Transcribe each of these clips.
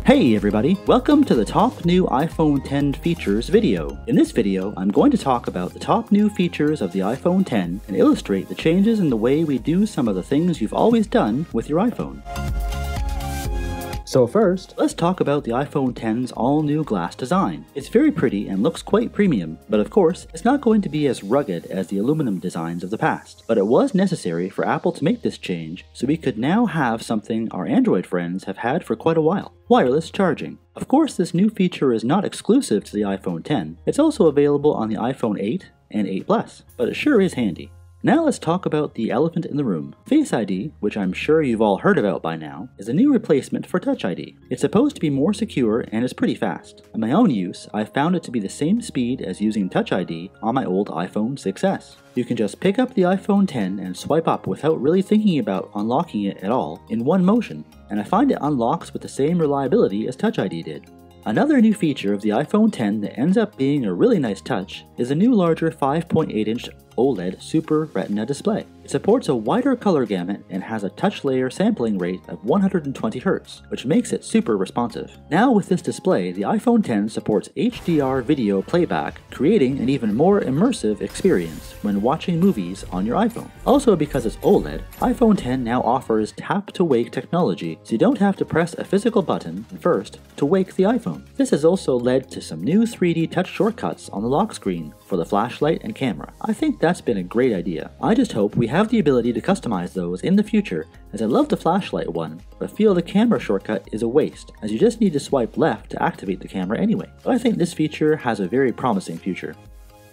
Hey everybody, welcome to the top new iPhone 10 features video. In this video, I'm going to talk about the top new features of the iPhone 10 and illustrate the changes in the way we do some of the things you've always done with your iPhone. So first, let's talk about the iPhone 10's all-new glass design. It's very pretty and looks quite premium, but of course, it's not going to be as rugged as the aluminum designs of the past. But it was necessary for Apple to make this change, so we could now have something our Android friends have had for quite a while: wireless charging. Of course, this new feature is not exclusive to the iPhone 10. It's also available on the iPhone 8 and 8 Plus, but it sure is handy. Now let's talk about the elephant in the room. Face ID, which I'm sure you've all heard about by now, is a new replacement for Touch ID. It's supposed to be more secure and is pretty fast. In my own use, I've found it to be the same speed as using Touch ID on my old iPhone 6S. You can just pick up the iPhone 10 and swipe up without really thinking about unlocking it at all in one motion, and I find it unlocks with the same reliability as Touch ID did. Another new feature of the iPhone 10 that ends up being a really nice touch is a new larger 5.8-inch OLED Super Retina display. It supports a wider color gamut and has a touch layer sampling rate of 120Hz, which makes it super responsive. Now with this display, the iPhone 10 supports HDR video playback, creating an even more immersive experience when watching movies on your iPhone. Also, because it's OLED, iPhone 10 now offers tap-to-wake technology, so you don't have to press a physical button first to wake the iPhone. This has also led to some new 3D touch shortcuts on the lock screen for the flashlight and camera. I think that's been a great idea. I just hope we have the ability to customize those in the future, as I love the flashlight one, but feel the camera shortcut is a waste, as you just need to swipe left to activate the camera anyway. But I think this feature has a very promising future.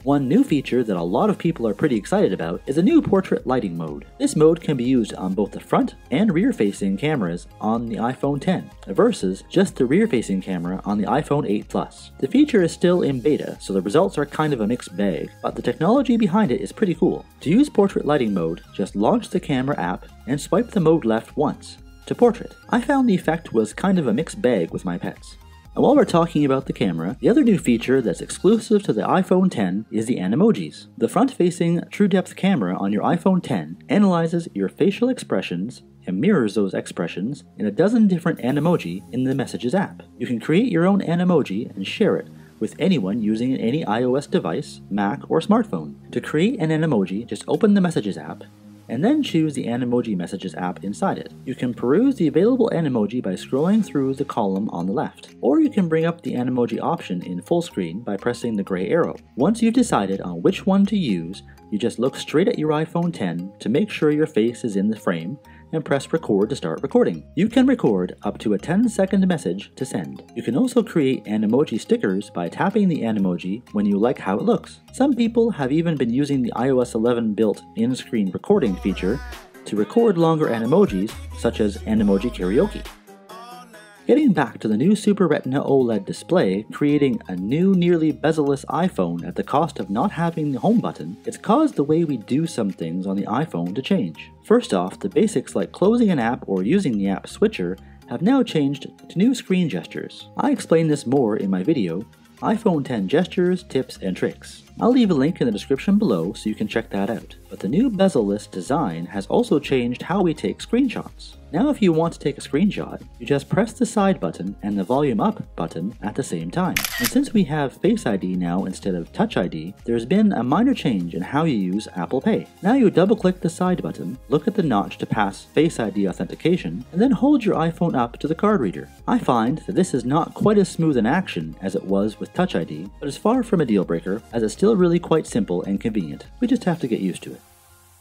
One new feature that a lot of people are pretty excited about is a new portrait lighting mode. This mode can be used on both the front and rear-facing cameras on the iPhone 10, versus just the rear-facing camera on the iPhone 8 Plus. The feature is still in beta, so the results are kind of a mixed bag, but the technology behind it is pretty cool. To use portrait lighting mode, just launch the camera app and swipe the mode left once to portrait. I found the effect was kind of a mixed bag with my pets. And while we're talking about the camera, the other new feature that's exclusive to the iPhone 10 is the Animojis. The front-facing true-depth camera on your iPhone 10 analyzes your facial expressions and mirrors those expressions in a dozen different Animoji in the Messages app. You can create your own Animoji and share it with anyone using any iOS device, Mac, or smartphone. To create an Animoji, just open the Messages app and then choose the Animoji Messages app inside it. You can peruse the available Animoji by scrolling through the column on the left, or you can bring up the Animoji option in full screen by pressing the gray arrow. Once you've decided on which one to use, you just look straight at your iPhone 10 to make sure your face is in the frame and press record to start recording. You can record up to a 10-second message to send. You can also create Animoji stickers by tapping the Animoji when you like how it looks. Some people have even been using the iOS 11 built in-screen recording feature to record longer Animojis, such as Animoji Karaoke. Getting back to the new Super Retina OLED display creating a new nearly bezel-less iPhone at the cost of not having the home button, it's caused the way we do some things on the iPhone to change. First off, the basics like closing an app or using the app switcher have now changed to new screen gestures. I explain this more in my video, iPhone 10 Gestures, Tips, and Tricks. I'll leave a link in the description below so you can check that out. But the new bezel-less design has also changed how we take screenshots. Now if you want to take a screenshot, you just press the side button and the volume up button at the same time. And since we have Face ID now instead of Touch ID, there's been a minor change in how you use Apple Pay. Now you double click the side button, look at the notch to pass Face ID authentication, and then hold your iPhone up to the card reader. I find that this is not quite as smooth in action as it was with Touch ID, but is far from a deal breaker as it's still really quite simple and convenient. We just have to get used to it.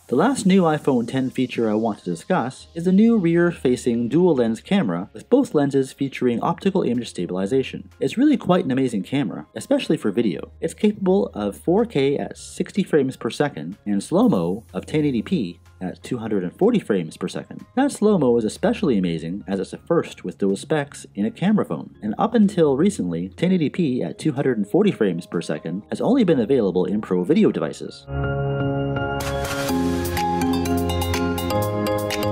The last new iPhone 10 feature I want to discuss is the new rear-facing dual-lens camera with both lenses featuring optical image stabilization. It's really quite an amazing camera, especially for video. It's capable of 4K at 60 frames per second and slow-mo of 1080p at 240 frames per second. That slow-mo is especially amazing as it's a first with those specs in a camera phone, and up until recently, 1080p at 240 frames per second has only been available in pro video devices.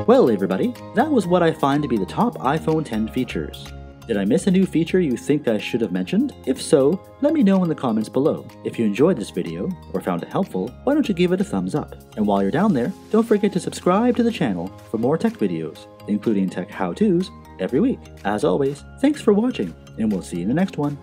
Well everybody, that was what I find to be the top iPhone 10 features. Did I miss a new feature you think I should have mentioned? If so, let me know in the comments below. If you enjoyed this video, or found it helpful, why don't you give it a thumbs up? And while you're down there, don't forget to subscribe to the channel for more tech videos, including tech how-tos, every week. As always, thanks for watching, and we'll see you in the next one.